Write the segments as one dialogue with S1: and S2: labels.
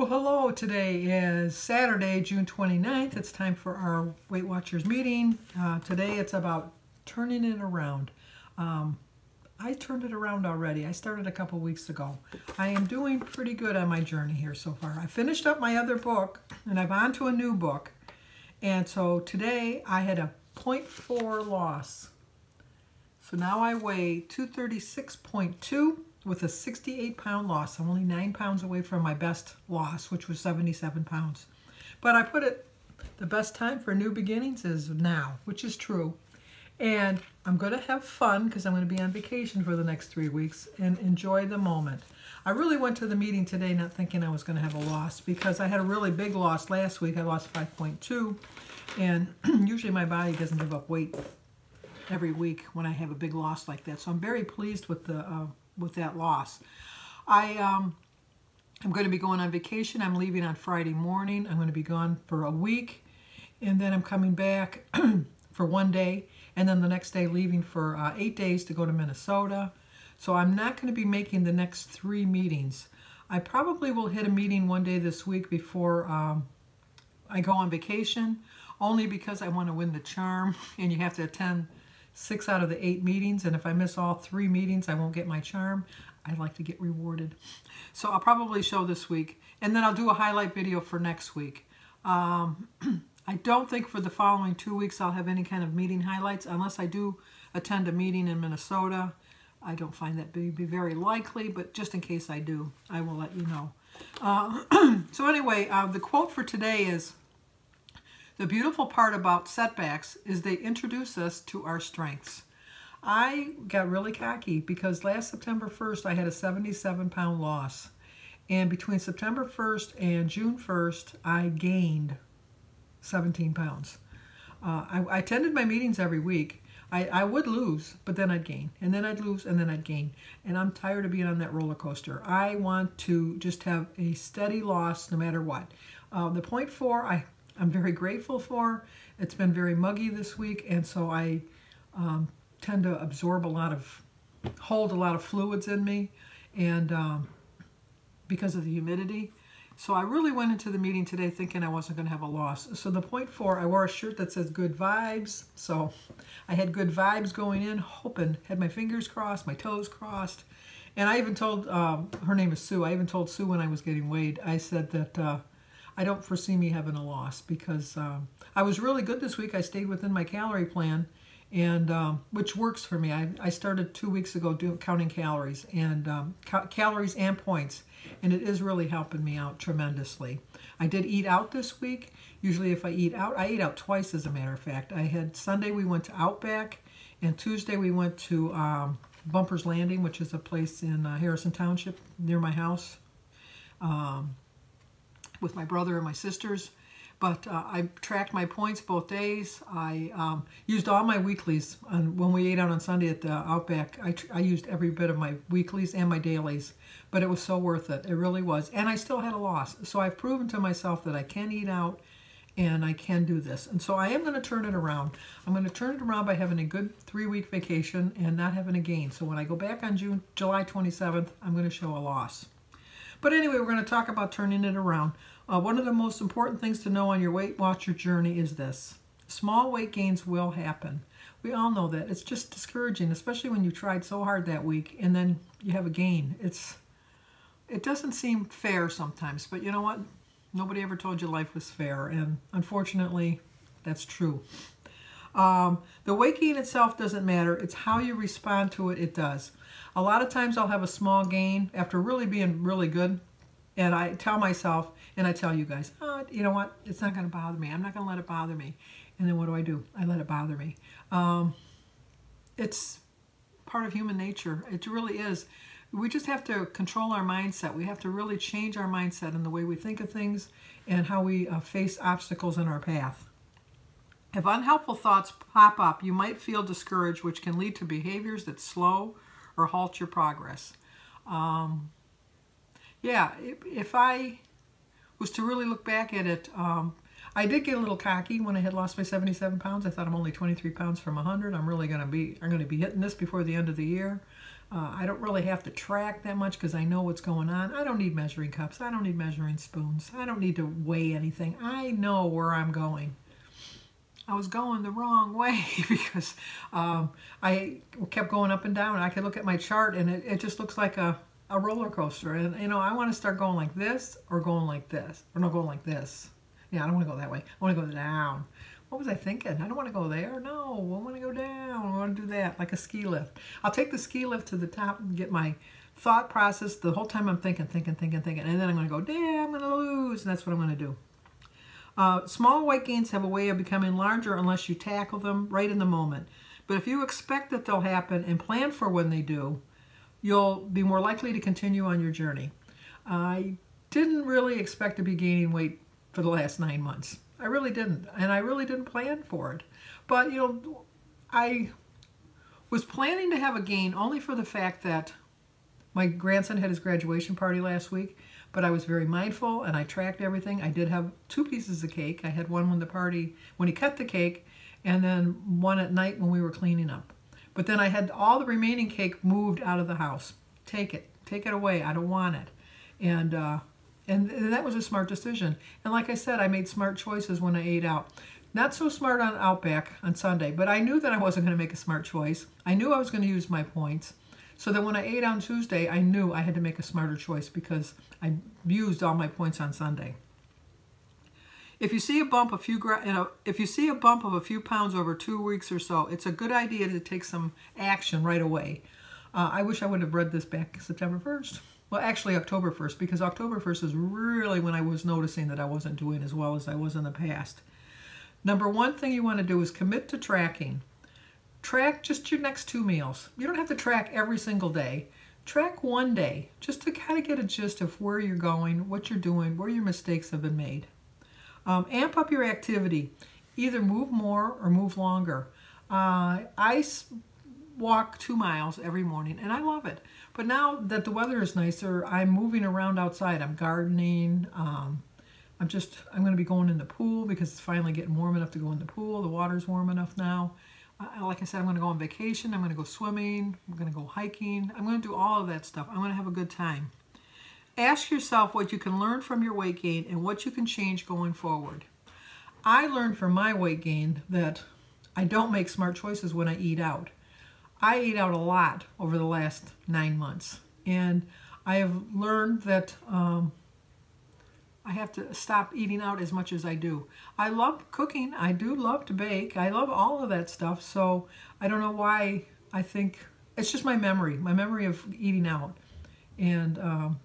S1: Well, hello. Today is Saturday, June 29th. It's time for our Weight Watchers meeting. Today it's about turning it around. I turned it around already. I started a couple weeks ago. I am doing pretty good on my journey here so far. I finished up my other book and I'm on to a new book. And so today I had a 0.4 loss. So now I weigh 236.2 with a 68-pound loss. I'm only 9 pounds away from my best loss, which was 77 pounds. But I put it, the best time for new beginnings is now, which is true. And I'm going to have fun because I'm going to be on vacation for the next 3 weeks and enjoy the moment. I really went to the meeting today not thinking I was going to have a loss because I had a really big loss last week. I lost 5.2, and usually my body doesn't give up weight every week when I have a big loss like that. So I'm very pleased with that loss. I'm going to be going on vacation. I'm leaving on Friday morning. I'm going to be gone for a week, and then I'm coming back for 1 day, and then the next day leaving for 8 days to go to Minnesota. So I'm not going to be making the next 3 meetings. I probably will hit a meeting one day this week before I go on vacation, only because I want to win the charm, and you have to attend 6 out of the 8 meetings, and if I miss all 3 meetings, I won't get my charm. I like to get rewarded. So I'll probably show this week, and then I'll do a highlight video for next week. I don't think for the following 2 weeks I'll have any kind of meeting highlights unless I do attend a meeting in Minnesota. I don't find that to be very likely, but just in case I do, I will let you know. So anyway, the quote for today is, "The beautiful part about setbacks is they introduce us to our strengths." I got really cocky because last September 1st I had a 77-pound loss. And between September 1st and June 1st, I gained 17 pounds. I attended my meetings every week. I would lose, but then I'd gain. And then I'd lose, and then I'd gain. And I'm tired of being on that roller coaster. I want to just have a steady loss no matter what. The 0.4, I'm very grateful for. It's been very muggy this week, and so I tend to absorb hold a lot of fluids in me, and because of the humidity. So I really went into the meeting today thinking I wasn't going to have a loss. So the 0.4, I wore a shirt that says good vibes. So I had good vibes going in, hoping, had my fingers crossed, my toes crossed. And I even told, her name is Sue, I even told Sue when I was getting weighed, I said that I don't foresee me having a loss because I was really good this week. I stayed within my calorie plan, and which works for me. I started 2 weeks ago counting calories and calories and points, and it is really helping me out tremendously. I did eat out this week. Usually if I eat out twice, as a matter of fact. I had Sunday we went to Outback, and Tuesday we went to Bumpers Landing, which is a place in Harrison Township near my house, with my brother and my sisters. But I tracked my points both days. I used all my weeklies. When we ate out on Sunday at the Outback, I used every bit of my weeklies and my dailies. But it was so worth it. It really was. And I still had a loss. So I've proven to myself that I can eat out and I can do this. And so I am going to turn it around. I'm going to turn it around by having a good 3-week vacation and not having a gain. So when I go back on July 27th, I'm going to show a loss. But anyway, we're going to talk about turning it around. One of the most important things to know on your Weight Watcher journey is this: small weight gains will happen. We all know that. It's just discouraging, especially when you tried so hard that week and then you have a gain. It doesn't seem fair sometimes, but you know what? Nobody ever told you life was fair, and unfortunately, that's true. The weight gain itself doesn't matter. It's how you respond to it, it does. A lot of times I'll have a small gain after really being really good, and I tell myself, and I tell you guys, oh, you know what? It's not going to bother me. I'm not going to let it bother me. And then what do? I let it bother me. It's part of human nature. It really is. We just have to control our mindset. We have to really change our mindset in the way we think of things and how we face obstacles in our path. If unhelpful thoughts pop up, you might feel discouraged, which can lead to behaviors that slow or halt your progress. Yeah, if I was to really look back at it, I did get a little cocky when I had lost my 77 pounds. I thought I'm only 23 pounds from 100. I'm going to be hitting this before the end of the year. I don't really have to track that much because I know what's going on. I don't need measuring cups. I don't need measuring spoons. I don't need to weigh anything. I know where I'm going. I was going the wrong way because I kept going up and down. I could look at my chart and it just looks like a roller coaster. And, you know, I want to start going like this or going like this. Or not going like this. Yeah, I don't want to go that way. I want to go down. What was I thinking? I don't want to go there. No, I want to go down. I want to do that, like a ski lift. I'll take the ski lift to the top and get my thought process. The whole time I'm thinking. And then I'm going to go, damn, I'm going to lose. And that's what I'm going to do. Small weight gains have a way of becoming larger unless you tackle them right in the moment. But if you expect that they'll happen and plan for when they do, you'll be more likely to continue on your journey. I didn't really expect to be gaining weight for the last 9 months. I really didn't. And I really didn't plan for it. But, you know, I was planning to have a gain only for the fact that my grandson had his graduation party last week. But I was very mindful and I tracked everything. I did have 2 pieces of cake. I had one when he cut the cake, and then one at night when we were cleaning up. But then I had all the remaining cake moved out of the house. Take it away. I don't want it. And that was a smart decision. And like I said, I made smart choices when I ate out. Not so smart on Outback on Sunday, but I knew that I wasn't going to make a smart choice. I knew I was going to use my points. So that when I ate on Tuesday, I knew I had to make a smarter choice because I used all my points on Sunday. If you see a bump of a few pounds over 2 weeks or so, it's a good idea to take some action right away. I wish I would have read this back September 1st. Well, actually October 1st, because October 1st is really when I was noticing that I wasn't doing as well as I was in the past. Number one thing you want to do is commit to tracking. Track just your next 2 meals. You don't have to track every single day. Track one day just to kind of get a gist of where you're going, what you're doing, where your mistakes have been made. Amp up your activity. Either move more or move longer. I walk 2 miles every morning and I love it. But now that the weather is nicer, I'm moving around outside. I'm gardening. I'm going to be going in the pool because it's finally getting warm enough to go in the pool. The water's warm enough now. Like I said, I'm going to go on vacation. I'm going to go swimming. I'm going to go hiking. I'm going to do all of that stuff. I'm going to have a good time. Ask yourself what you can learn from your weight gain and what you can change going forward. I learned from my weight gain that I don't make smart choices when I eat out. I ate out a lot over the last 9 months. And I have learned that I have to stop eating out as much as I do. I love cooking. I do love to bake. I love all of that stuff. So I don't know why I think it's just my memory of eating out. And,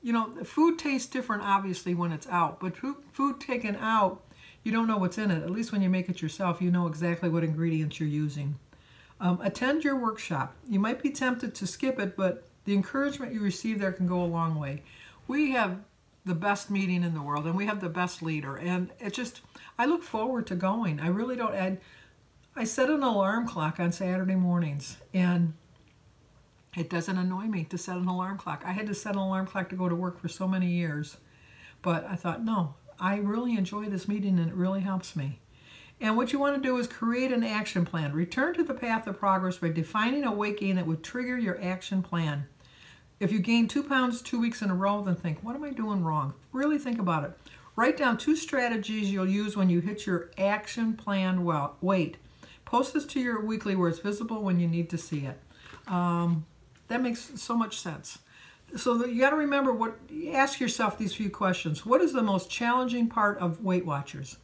S1: you know, food tastes different obviously when it's out, but food taken out, you don't know what's in it. At least when you make it yourself, you know exactly what ingredients you're using. Attend your workshop. You might be tempted to skip it, but the encouragement you receive there can go a long way. We have the best meeting in the world, and we have the best leader, and it just, I look forward to going. I really don't. I set an alarm clock on Saturday mornings, and it doesn't annoy me to set an alarm clock. I had to set an alarm clock to go to work for so many years, but I thought, no, I really enjoy this meeting, and it really helps me. And what you want to do is create an action plan. Return to the path of progress by defining a weight gain that would trigger your action plan. If you gain 2 pounds 2 weeks in a row, then think, what am I doing wrong? Really think about it. Write down 2 strategies you'll use when you hit your action plan weight. Post this to your weekly where it's visible when you need to see it. That makes so much sense. So you got to remember, ask yourself these few questions. What is the most challenging part of Weight Watchers?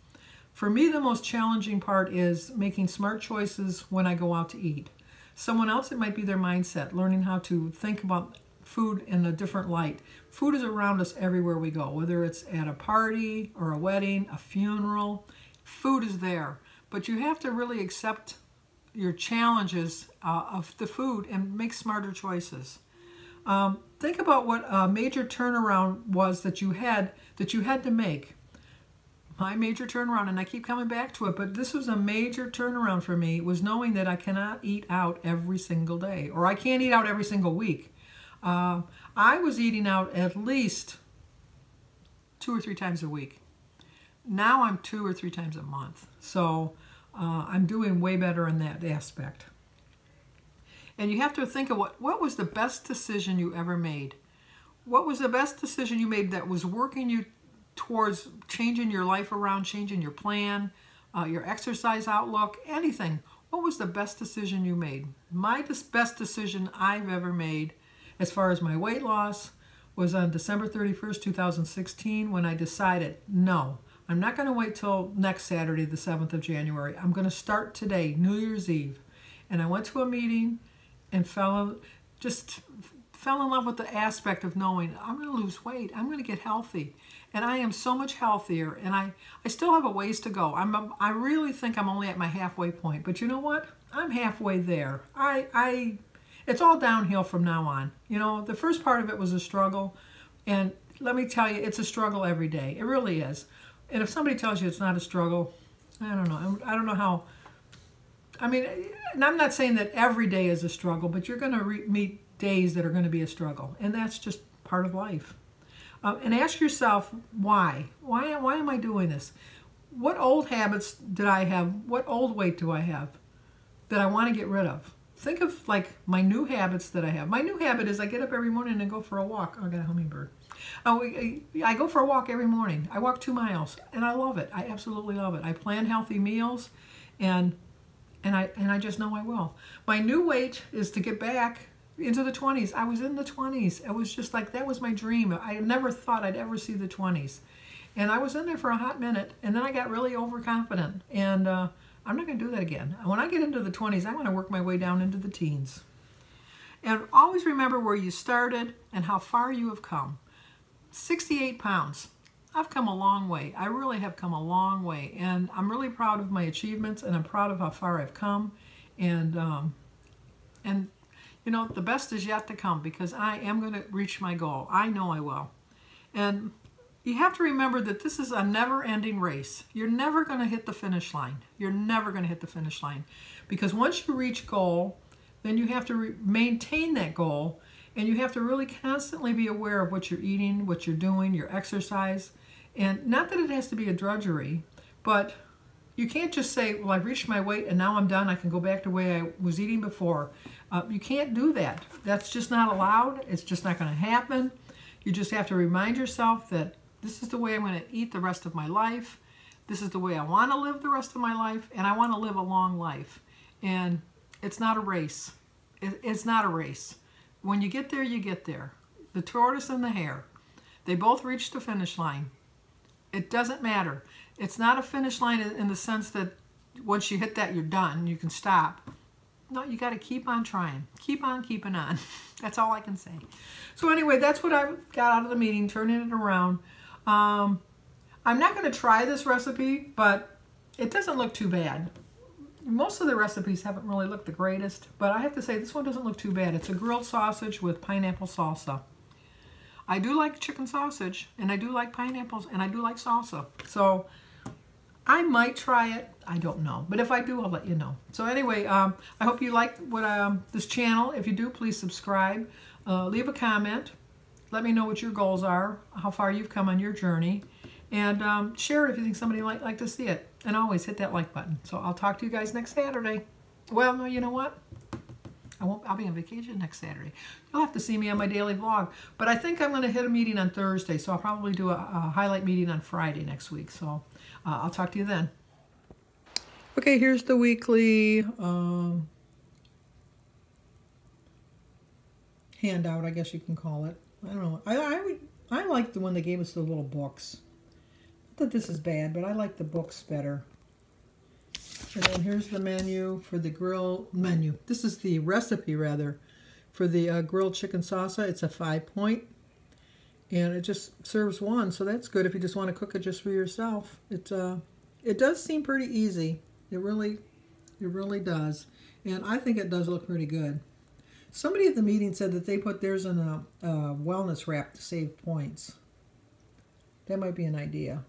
S1: For me, the most challenging part is making smart choices when I go out to eat. Someone else, it might be their mindset, learning how to think about food in a different light. Food is around us everywhere we go, whether it's at a party or a wedding, a funeral. Food is there, but you have to really accept your challenges of the food and make smarter choices. Think about what a major turnaround was that you had to make. My major turnaround, and I keep coming back to it, but this was a major turnaround for me, was knowing that I cannot eat out every single day, or I can't eat out every single week. I was eating out at least 2 or 3 times a week. Now I'm 2 or 3 times a month. So I'm doing way better in that aspect. And you have to think of what was the best decision you ever made? What was the best decision you made that was working you towards changing your life around, changing your plan, your exercise outlook, anything? What was the best decision you made? My best decision I've ever made as far as my weight loss was on December 31st, 2016, when I decided, no, I'm not going to wait till next Saturday, the 7th of January. I'm going to start today, New Year's Eve. And I went to a meeting and fell in love with the aspect of knowing I'm going to lose weight. I'm going to get healthy. And I am so much healthier. And I still have a ways to go. I really think I'm only at my halfway point. But you know what? I'm halfway there. It's all downhill from now on. You know, the first part of it was a struggle. And let me tell you, it's a struggle every day. It really is. And if somebody tells you it's not a struggle, I don't know. I don't know how. I mean, and I'm not saying that every day is a struggle, but you're going to meet days that are going to be a struggle. And that's just part of life. And ask yourself, why? Why am I doing this? What old habits did I have? What old weight do I have that I want to get rid of? Think of like my new habits that I have. My new habit is I get up every morning and go for a walk. Oh, I got a hummingbird. I go for a walk every morning. I walk 2 miles and I love it. I absolutely love it. I plan healthy meals and I just know I will. My new weight is to get back into the 20s. I was in the 20s. It was just like, that was my dream. I never thought I'd ever see the 20s. And I was in there for a hot minute, and then I got really overconfident. And I'm not going to do that again. When I get into the 20s, I want to work my way down into the teens. And always remember where you started and how far you have come. 68 pounds. I've come a long way. I really have come a long way. And I'm really proud of my achievements, and I'm proud of how far I've come. And you know, the best is yet to come, because I am going to reach my goal. I know I will. And you have to remember that this is a never-ending race. You're never going to hit the finish line. You're never going to hit the finish line. Because once you reach goal, then you have to maintain that goal, and you have to really constantly be aware of what you're eating, what you're doing, your exercise. And not that it has to be a drudgery, but you can't just say, well, I've reached my weight and now I'm done. I can go back to the way I was eating before. You can't do that. That's just not allowed. It's just not going to happen. You just have to remind yourself that this is the way I'm going to eat the rest of my life. This is the way I want to live the rest of my life, and I want to live a long life. And it's not a race. It's not a race. When you get there, you get there. The tortoise and the hare, they both reach the finish line. It doesn't matter. It's not a finish line in the sense that once you hit that, you're done. You can stop. No, you got to keep on trying. Keep on keeping on. That's all I can say. So anyway, that's what I got out of the meeting, turning it around. I'm not going to try this recipe, but it doesn't look too bad. Most of the recipes haven't really looked the greatest, but I have to say this one doesn't look too bad. It's a grilled sausage with pineapple salsa. I do like chicken sausage, and I do like pineapples, and I do like salsa. So I might try it. I don't know. But if I do, I'll let you know. So anyway, I hope you like this channel. If you do, please subscribe. Leave a comment. Let me know what your goals are, how far you've come on your journey. And share it if you think somebody might like to see it. And always hit that like button. So I'll talk to you guys next Saturday. Well, no, you know what? I'll be on vacation next Saturday. You'll have to see me on my daily vlog. But I think I'm going to hit a meeting on Thursday, so I'll probably do a highlight meeting on Friday next week. So I'll talk to you then. Okay, here's the weekly handout, I guess you can call it. I don't know. I like the one they gave us the little books. Not that this is bad, but I like the books better. And then here's the menu for the menu. This is the recipe, rather, for the grilled chicken salsa. It's a 5-point, and it just serves one, so that's good if you just want to cook it just for yourself. It does seem pretty easy. It really does, and I think it does look pretty good. Somebody at the meeting said that they put theirs in a wellness wrap to save points. That might be an idea.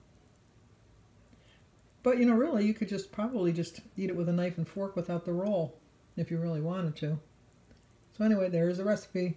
S1: But, you know, really, you could probably just eat it with a knife and fork without the roll if you really wanted to. So anyway, there's the recipe.